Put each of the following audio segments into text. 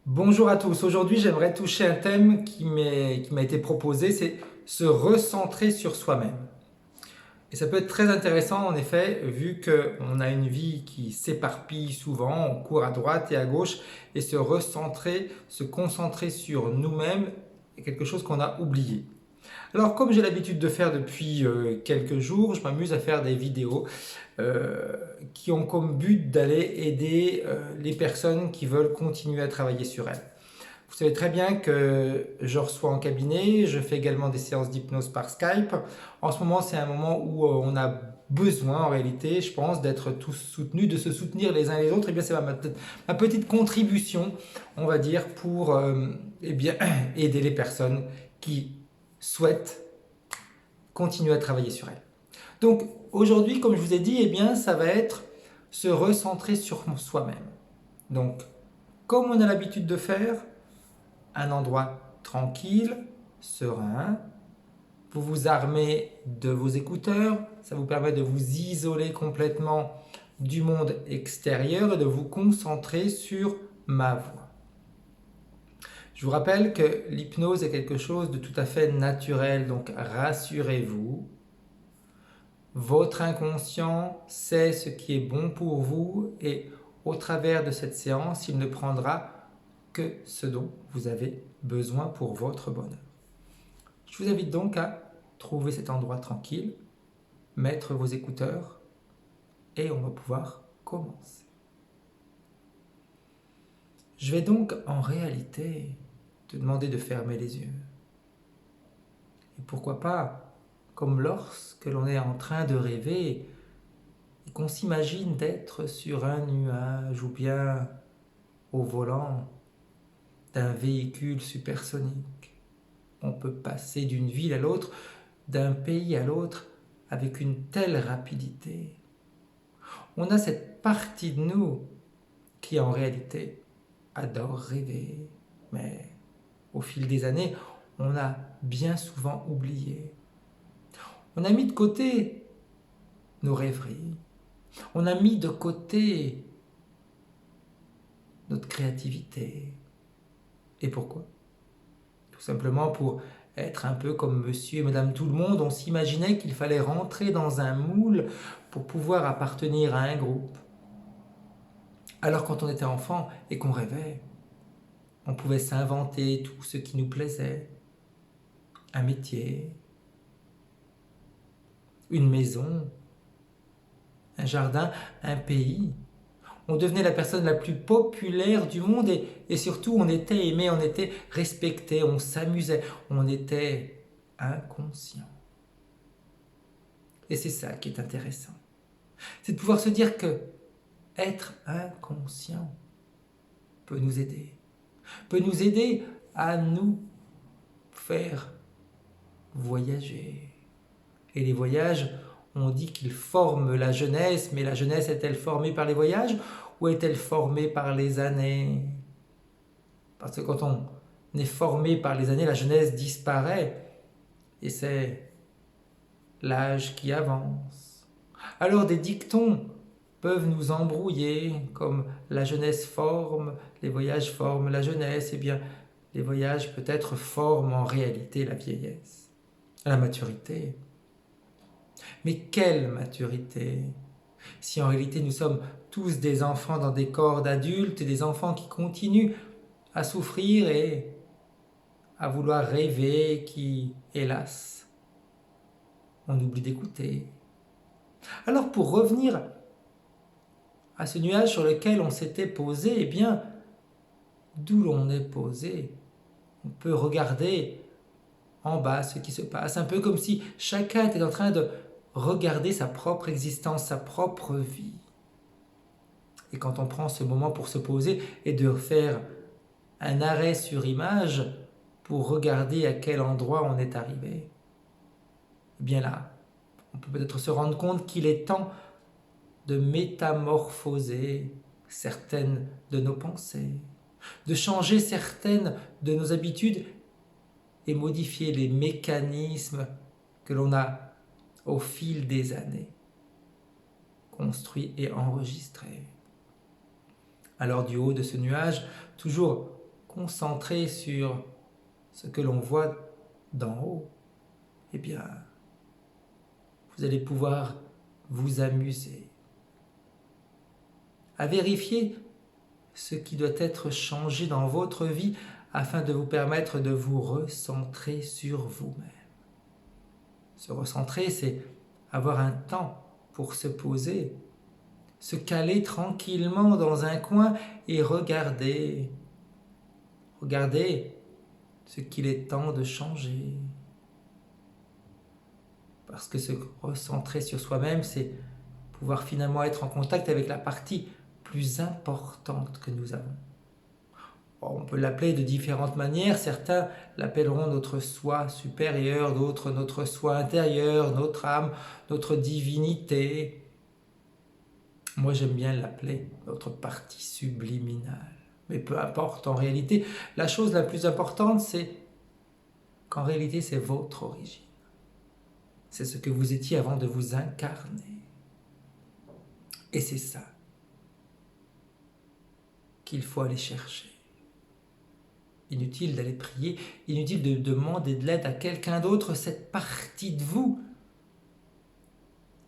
Bonjour à tous. Aujourd'hui, j'aimerais toucher un thème qui m'a été proposé, c'est se recentrer sur soi-même. Et ça peut être très intéressant en effet, vu qu'on a une vie qui s'éparpille souvent, on court à droite et à gauche, et se recentrer, se concentrer sur nous-mêmes est quelque chose qu'on a oublié. Alors comme j'ai l'habitude de faire depuis quelques jours, je m'amuse à faire des vidéos euh, qui ont comme but d'aller aider les personnes qui veulent continuer à travailler sur elles. Vous savez très bien que je reçois en cabinet, je fais également des séances d'hypnose par Skype. En ce moment, c'est un moment où on a besoin, en réalité, je pense, d'être tous soutenus, de se soutenir les uns les autres. Et bien, c'est ma petite contribution, on va dire, pour eh bien, aider les personnes qui souhaitent continuer à travailler sur elles. Donc, aujourd'hui, comme je vous ai dit, eh bien, ça va être se recentrer sur soi-même. Donc, comme on a l'habitude de faire, un endroit tranquille, serein. Vous vous armez de vos écouteurs, ça vous permet de vous isoler complètement du monde extérieur et de vous concentrer sur ma voix. Je vous rappelle que l'hypnose est quelque chose de tout à fait naturel, donc rassurez-vous. Votre inconscient sait ce qui est bon pour vous et au travers de cette séance, il ne prendra que ce dont vous avez besoin pour votre bonheur. Je vous invite donc à trouver cet endroit tranquille, mettre vos écouteurs et on va pouvoir commencer. Je vais donc en réalité te demander de fermer les yeux. Et pourquoi pas, comme lorsque l'on est en train de rêver et qu'on s'imagine d'être sur un nuage ou bien au volant d'un véhicule supersonique. On peut passer d'une ville à l'autre, d'un pays à l'autre avec une telle rapidité. On a cette partie de nous qui en réalité adore rêver, mais au fil des années, on a bien souvent oublié. On a mis de côté nos rêveries, on a mis de côté notre créativité. Et pourquoi? Tout simplement pour être un peu comme monsieur et madame tout le monde, on s'imaginait qu'il fallait rentrer dans un moule pour pouvoir appartenir à un groupe. Alors quand on était enfant et qu'on rêvait, on pouvait s'inventer tout ce qui nous plaisait. Un métier, une maison, un jardin, un pays. On devenait la personne la plus populaire du monde et surtout on était aimé, on était respecté, on s'amusait, on était inconscient. Et c'est ça qui est intéressant. C'est de pouvoir se dire que être inconscient peut nous aider à nous faire voyager. Et les voyages, on dit qu'ils forment la jeunesse, mais la jeunesse est-elle formée par les voyages ou est-elle formée par les années? Parce que quand on est formé par les années, la jeunesse disparaît et c'est l'âge qui avance. Alors des dictons peuvent nous embrouiller, comme la jeunesse forme, les voyages forment la jeunesse, et bien les voyages peut-être forment en réalité la vieillesse, la maturité. Mais quelle maturité! Si en réalité nous sommes tous des enfants dans des corps d'adultes, des enfants qui continuent à souffrir et à vouloir rêver, qui, hélas, on oublie d'écouter. Alors pour revenir à ce nuage sur lequel on s'était posé, eh bien, d'où l'on est posé, on peut regarder en bas ce qui se passe, un peu comme si chacun était en train de regarder sa propre existence, sa propre vie. Et quand on prend ce moment pour se poser et de faire un arrêt sur image pour regarder à quel endroit on est arrivé, eh bien là, on peut peut-être se rendre compte qu'il est temps de métamorphoser certaines de nos pensées, de changer certaines de nos habitudes et modifier les mécanismes que l'on a au fil des années construits et enregistrés. Alors du haut de ce nuage, toujours concentrez sur ce que l'on voit d'en haut, eh bien, vous allez pouvoir vous amuser à vérifier ce qui doit être changé dans votre vie afin de vous permettre de vous recentrer sur vous-même. Se recentrer, c'est avoir un temps pour se poser, se caler tranquillement dans un coin et regarder ce qu'il est temps de changer. Parce que se recentrer sur soi-même, c'est pouvoir finalement être en contact avec la partie plus importante que nous avons. On peut l'appeler de différentes manières. Certains l'appelleront notre soi supérieur, d'autres notre soi intérieur, notre âme, notre divinité. Moi, j'aime bien l'appeler notre partie subliminale. Mais peu importe, en réalité, la chose la plus importante, c'est qu'en réalité, c'est votre origine. C'est ce que vous étiez avant de vous incarner. Et c'est ça qu'il faut aller chercher. Inutile d'aller prier, inutile de demander de l'aide à quelqu'un d'autre, cette partie de vous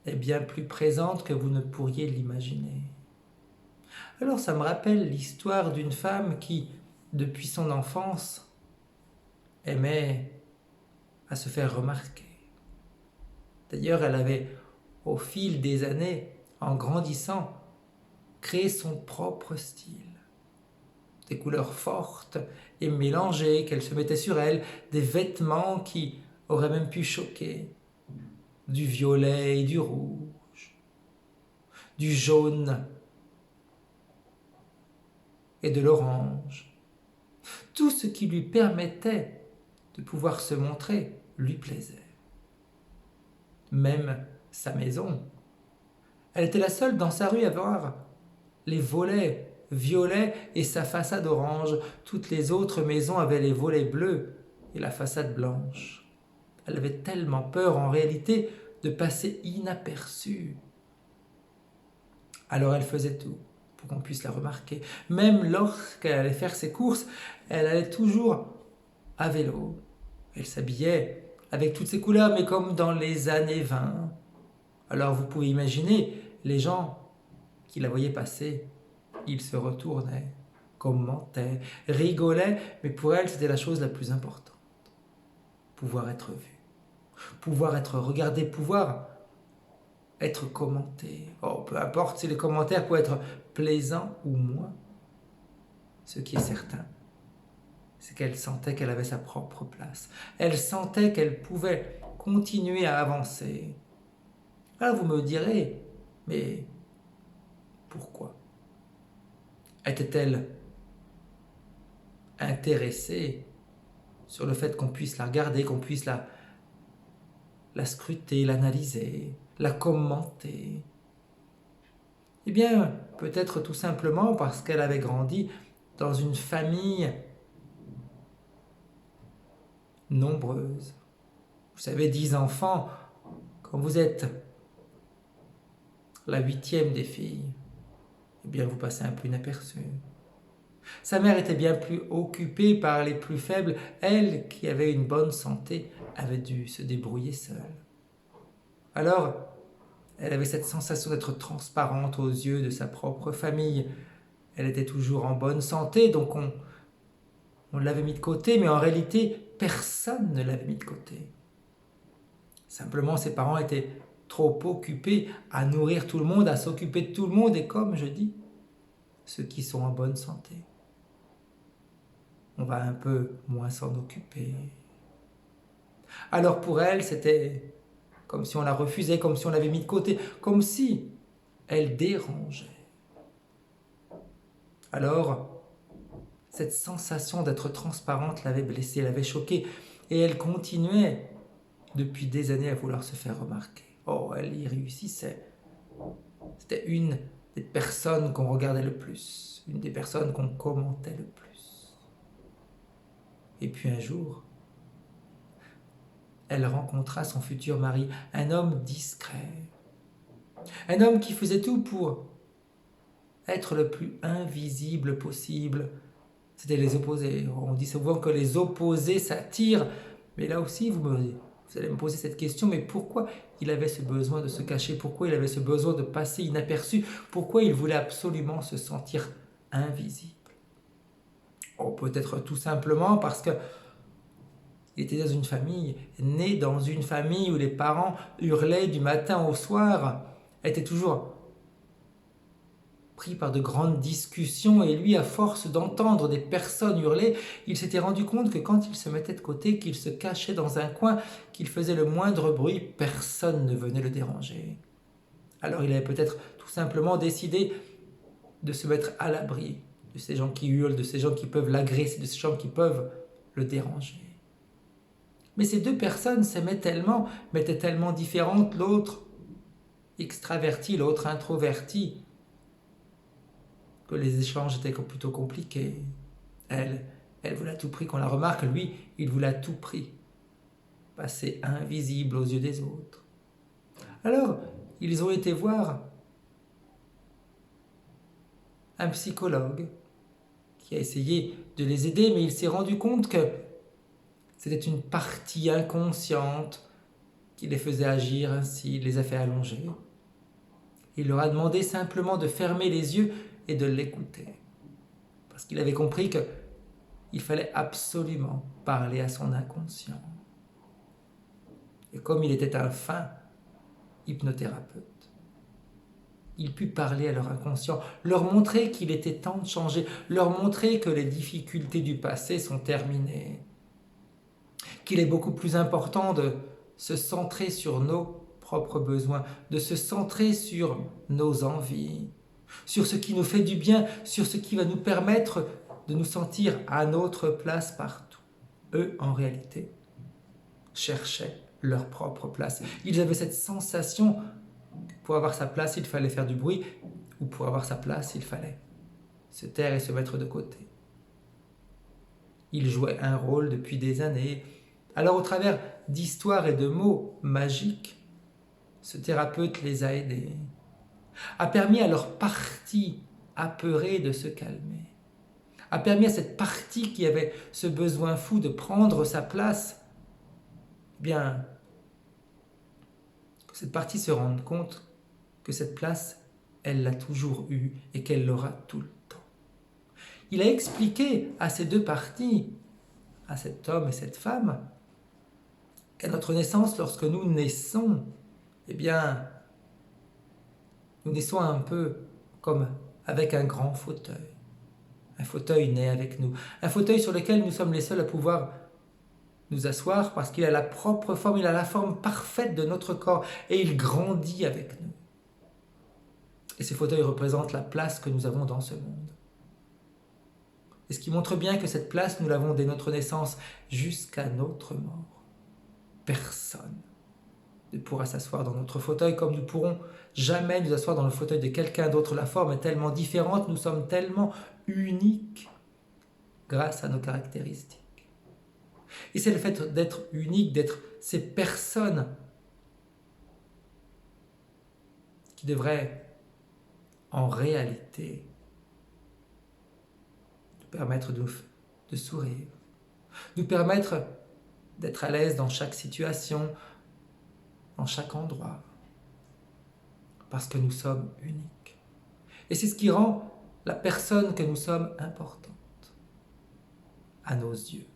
est bien plus présente que vous ne pourriez l'imaginer. Alors ça me rappelle l'histoire d'une femme qui, depuis son enfance, aimait à se faire remarquer. D'ailleurs, elle avait, au fil des années, en grandissant, créé son propre style. Des couleurs fortes et mélangées qu'elle se mettait sur elle, des vêtements qui auraient même pu choquer, du violet et du rouge, du jaune et de l'orange. Tout ce qui lui permettait de pouvoir se montrer lui plaisait. Même sa maison. Elle était la seule dans sa rue à avoir les volets violets et sa façade orange. Toutes les autres maisons avaient les volets bleus et la façade blanche. Elle avait tellement peur en réalité de passer inaperçue. Alors elle faisait tout pour qu'on puisse la remarquer. Même lorsqu'elle allait faire ses courses, elle allait toujours à vélo. Elle s'habillait avec toutes ses couleurs, mais comme dans les années 20. Alors vous pouvez imaginer, les gens qui la voyaient passer, ils se retournaient, commentaient, rigolaient, mais pour elle, c'était la chose la plus importante. Pouvoir être vu, pouvoir être regardé, pouvoir être commenté. Oh, peu importe si les commentaires peuvent être plaisants ou moins. Ce qui est certain, c'est qu'elle sentait qu'elle avait sa propre place. Elle sentait qu'elle pouvait continuer à avancer. Alors vous me direz, mais pourquoi? Était-elle intéressée sur le fait qu'on puisse la regarder, qu'on puisse la scruter, l'analyser, la commenter? Eh bien, peut-être tout simplement parce qu'elle avait grandi dans une famille nombreuse. Vous savez, 10 enfants, quand vous êtes la 8e des filles, eh bien vous passez un peu inaperçu. Sa mère était bien plus occupée par les plus faibles. Elle, qui avait une bonne santé, avait dû se débrouiller seule. Alors, elle avait cette sensation d'être transparente aux yeux de sa propre famille. Elle était toujours en bonne santé, donc on l'avait mis de côté, mais en réalité, personne ne l'avait mis de côté. Simplement, ses parents étaient trop occupés à nourrir tout le monde, à s'occuper de tout le monde, et comme je dis, ceux qui sont en bonne santé, on va un peu moins s'en occuper. Alors pour elle, c'était comme si on la refusait, comme si on l'avait mis de côté, comme si elle dérangeait. Alors, cette sensation d'être transparente l'avait blessée, l'avait choquée, et elle continuait depuis des années à vouloir se faire remarquer. Oh, elle y réussissait. C'était une des personnes qu'on regardait le plus, une des personnes qu'on commentait le plus. Et puis un jour, elle rencontra son futur mari, un homme discret, un homme qui faisait tout pour être le plus invisible possible, C'était les opposés. On dit souvent que les opposés s'attirent. Mais là aussi, vous allez me poser cette question, mais pourquoi il avait ce besoin de se cacher? Pourquoi il avait ce besoin de passer inaperçu? Pourquoi il voulait absolument se sentir invisible? Oh, peut-être tout simplement parce que il était dans une famille, né dans une famille où les parents hurlaient du matin au soir, étaient toujours pris par de grandes discussions, et lui, à force d'entendre des personnes hurler, il s'était rendu compte que quand il se mettait de côté, qu'il se cachait dans un coin, qu'il faisait le moindre bruit, personne ne venait le déranger. Alors il avait peut-être tout simplement décidé de se mettre à l'abri de ces gens qui hurlent, de ces gens qui peuvent l'agresser, de ces gens qui peuvent le déranger. Mais ces deux personnes s'aimaient tellement, mais étaient tellement différentes, l'autre extraverti, l'autre introverti, que les échanges étaient plutôt compliqués. Elle voulait à tout prix qu'on la remarque, lui, il voulait à tout prix passer invisible aux yeux des autres. Alors, ils ont été voir un psychologue qui a essayé de les aider, mais il s'est rendu compte que c'était une partie inconsciente qui les faisait agir ainsi, les a fait allonger. Il leur a demandé simplement de fermer les yeux et de l'écouter. Parce qu'il avait compris qu'il fallait absolument parler à son inconscient. Et comme il était un fin hypnothérapeute, il put parler à leur inconscient, leur montrer qu'il était temps de changer, leur montrer que les difficultés du passé sont terminées, qu'il est beaucoup plus important de se centrer sur nos propres besoins, de se centrer sur nos envies, sur ce qui nous fait du bien, sur ce qui va nous permettre de nous sentir à notre place partout. Eux, en réalité, cherchaient leur propre place. Ils avaient cette sensation que pour avoir sa place, il fallait faire du bruit, ou pour avoir sa place, il fallait se taire et se mettre de côté. Ils jouaient un rôle depuis des années. Alors, au travers d'histoires et de mots magiques, ce thérapeute les a aidés, a permis à leur partie apeurée de se calmer, a permis à cette partie qui avait ce besoin fou de prendre sa place, bien, que cette partie se rende compte que cette place, elle l'a toujours eue et qu'elle l'aura tout le temps. Il a expliqué à ces deux parties, à cet homme et cette femme, qu'à notre naissance, lorsque nous naissons, eh bien, nous naissons un peu comme avec un grand fauteuil. Un fauteuil naît avec nous. Un fauteuil sur lequel nous sommes les seuls à pouvoir nous asseoir parce qu'il a la propre forme, il a la forme parfaite de notre corps et il grandit avec nous. Et ce fauteuil représente la place que nous avons dans ce monde. Et ce qui montre bien que cette place, nous l'avons dès notre naissance jusqu'à notre mort. Personne ne pourra s'asseoir dans notre fauteuil comme nous ne pourrons jamais nous asseoir dans le fauteuil de quelqu'un d'autre. La forme est tellement différente, nous sommes tellement uniques grâce à nos caractéristiques. Et c'est le fait d'être unique, d'être ces personnes qui devraient en réalité nous permettre de sourire, nous permettre d'être à l'aise dans chaque situation, dans chaque endroit, parce que nous sommes uniques. Et c'est ce qui rend la personne que nous sommes importante à nos yeux.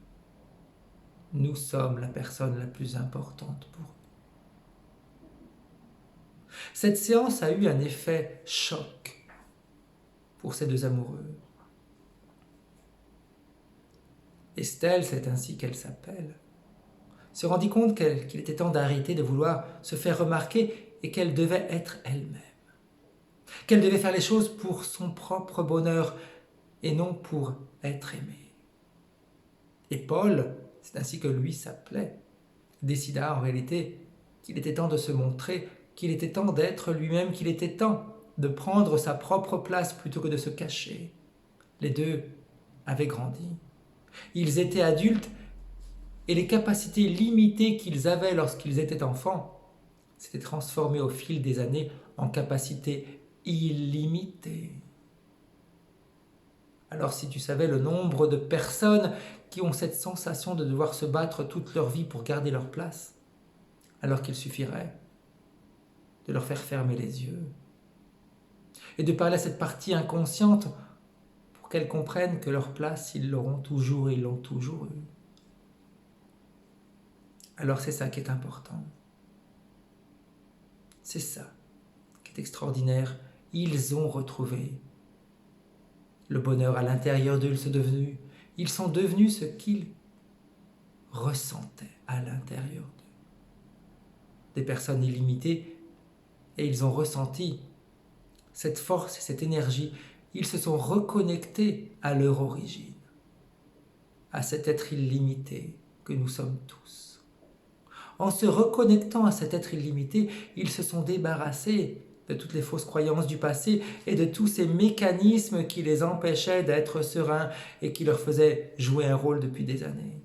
Nous sommes la personne la plus importante pour eux. Cette séance a eu un effet choc pour ces deux amoureux. Estelle, c'est ainsi qu'elle s'appelle, se rendit compte qu'il était temps d'arrêter de vouloir se faire remarquer et qu'elle devait être elle-même. Qu'elle devait faire les choses pour son propre bonheur et non pour être aimée. Et Paul, c'est ainsi que lui s'appelait, décida en réalité qu'il était temps de se montrer, qu'il était temps d'être lui-même, qu'il était temps de prendre sa propre place plutôt que de se cacher. Les deux avaient grandi. Ils étaient adultes et les capacités limitées qu'ils avaient lorsqu'ils étaient enfants s'étaient transformées au fil des années en capacités illimitées. Alors si tu savais le nombre de personnes qui ont cette sensation de devoir se battre toute leur vie pour garder leur place, alors qu'il suffirait de leur faire fermer les yeux et de parler à cette partie inconsciente pour qu'elle comprenne que leur place, ils l'auront toujours et ils l'ont toujours eue. Alors c'est ça qui est important. C'est ça qui est extraordinaire. Ils ont retrouvé le bonheur à l'intérieur d'eux. Ils sont devenus ce qu'ils ressentaient à l'intérieur d'eux. Des personnes illimitées, et ils ont ressenti cette force et cette énergie. Ils se sont reconnectés à leur origine, à cet être illimité que nous sommes tous. En se reconnectant à cet être illimité, ils se sont débarrassés de toutes les fausses croyances du passé et de tous ces mécanismes qui les empêchaient d'être sereins et qui leur faisaient jouer un rôle depuis des années.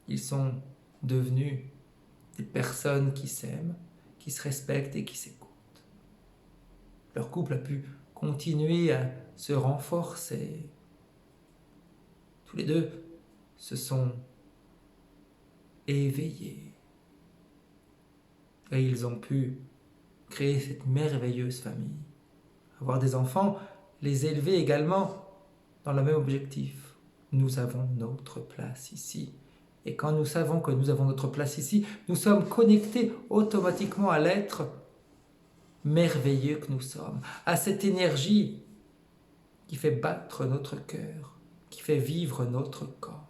Ils sont devenus des personnes qui s'aiment, qui se respectent et qui s'écoutent. Leur couple a pu continuer à se renforcer. Tous les deux se sont éveillés. Et ils ont pu créer cette merveilleuse famille. Avoir des enfants, les élever également dans le même objectif. Nous avons notre place ici. Et quand nous savons que nous avons notre place ici, nous sommes connectés automatiquement à l'être merveilleux que nous sommes, à cette énergie qui fait battre notre cœur, qui fait vivre notre corps.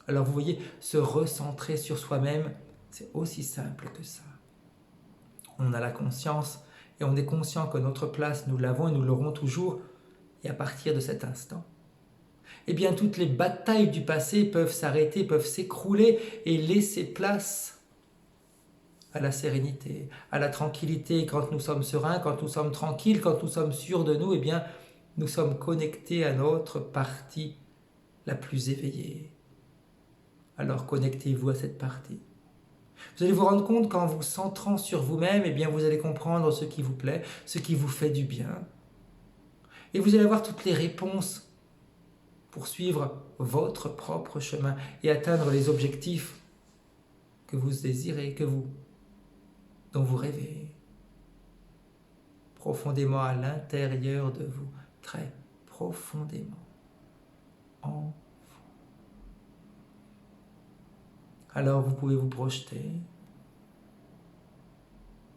Alors vous voyez, se recentrer sur soi-même, c'est aussi simple que ça. On a la conscience et on est conscient que notre place, nous l'avons et nous l'aurons toujours. Et à partir de cet instant, eh bien toutes les batailles du passé peuvent s'arrêter, peuvent s'écrouler et laisser place à la sérénité, à la tranquillité. Quand nous sommes sereins, quand nous sommes tranquilles, quand nous sommes sûrs de nous, eh bien nous sommes connectés à notre partie la plus éveillée. Alors connectez-vous à cette partie. Vous allez vous rendre compte qu'en vous centrant sur vous-même, eh bien vous allez comprendre ce qui vous plaît, ce qui vous fait du bien. Et vous allez avoir toutes les réponses pour suivre votre propre chemin et atteindre les objectifs que vous désirez, dont vous rêvez. Profondément à l'intérieur de vous, très profondément en vous. Alors vous pouvez vous projeter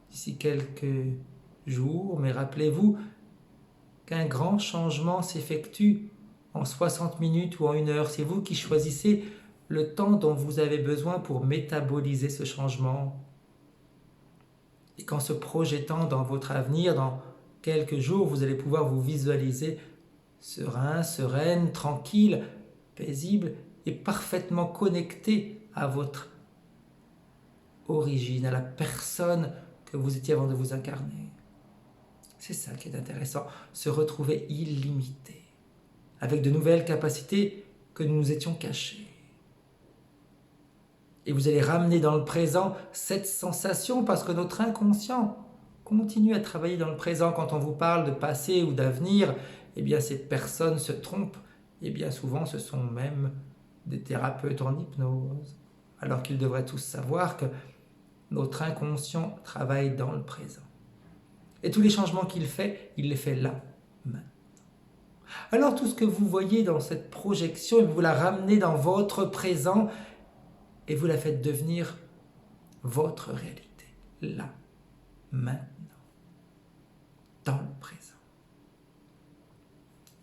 d'ici quelques jours, mais rappelez-vous qu'un grand changement s'effectue en 60 minutes ou en 1 heure. C'est vous qui choisissez le temps dont vous avez besoin pour métaboliser ce changement. Et qu'en se projetant dans votre avenir, dans quelques jours, vous allez pouvoir vous visualiser serein, sereine, tranquille, paisible et parfaitement connecté à votre origine, à la personne que vous étiez avant de vous incarner. C'est ça qui est intéressant, se retrouver illimité, avec de nouvelles capacités que nous nous étions cachées. Et vous allez ramener dans le présent cette sensation parce que notre inconscient continue à travailler dans le présent. Quand on vous parle de passé ou d'avenir, eh bien ces personnes se trompent. Et bien souvent, ce sont même des thérapeutes en hypnose. Alors qu'ils devraient tous savoir que notre inconscient travaille dans le présent. Et tous les changements qu'il fait, il les fait là, maintenant. Alors tout ce que vous voyez dans cette projection, vous la ramenez dans votre présent et vous la faites devenir votre réalité, là, maintenant, dans le présent.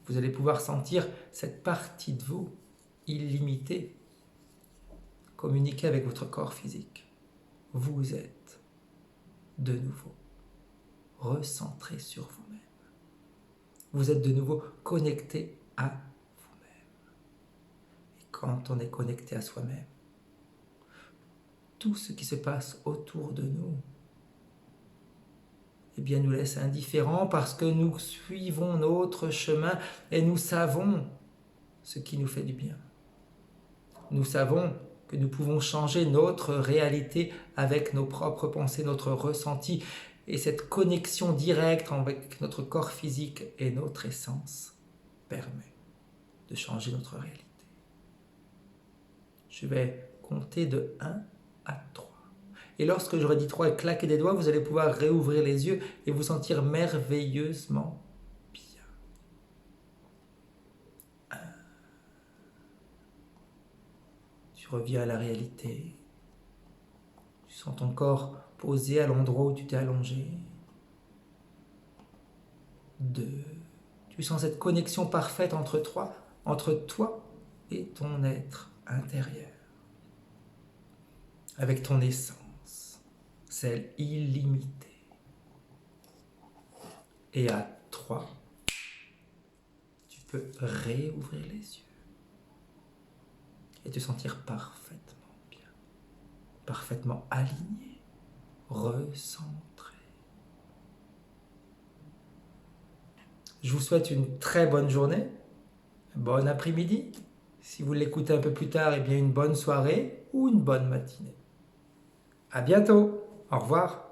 Vous allez pouvoir sentir cette partie de vous, illimitée, communiquer avec votre corps physique. Vous êtes de nouveau recentré sur vous-même. Vous êtes de nouveau connecté à vous-même. Et quand on est connecté à soi-même, tout ce qui se passe autour de nous, eh bien, nous laisse indifférents parce que nous suivons notre chemin et nous savons ce qui nous fait du bien. Nous savons que nous pouvons changer notre réalité avec nos propres pensées, notre ressenti et cette connexion directe avec notre corps physique et notre essence permet de changer notre réalité. Je vais compter de 1 à 3. Et lorsque j'aurai dit 3 et claquer des doigts, vous allez pouvoir réouvrir les yeux et vous sentir merveilleusement bien. 1. Tu reviens à la réalité. Tu sens ton corps posé à l'endroit où tu t'es allongé. 2. Tu sens cette connexion parfaite entre toi et ton être intérieur. Avec ton essence, celle illimitée. Et à 3, tu peux réouvrir les yeux et te sentir parfaitement bien, parfaitement aligné, recentré. Je vous souhaite une très bonne journée, bon après-midi. Si vous l'écoutez un peu plus tard, eh bien une bonne soirée ou une bonne matinée. À bientôt. Au revoir.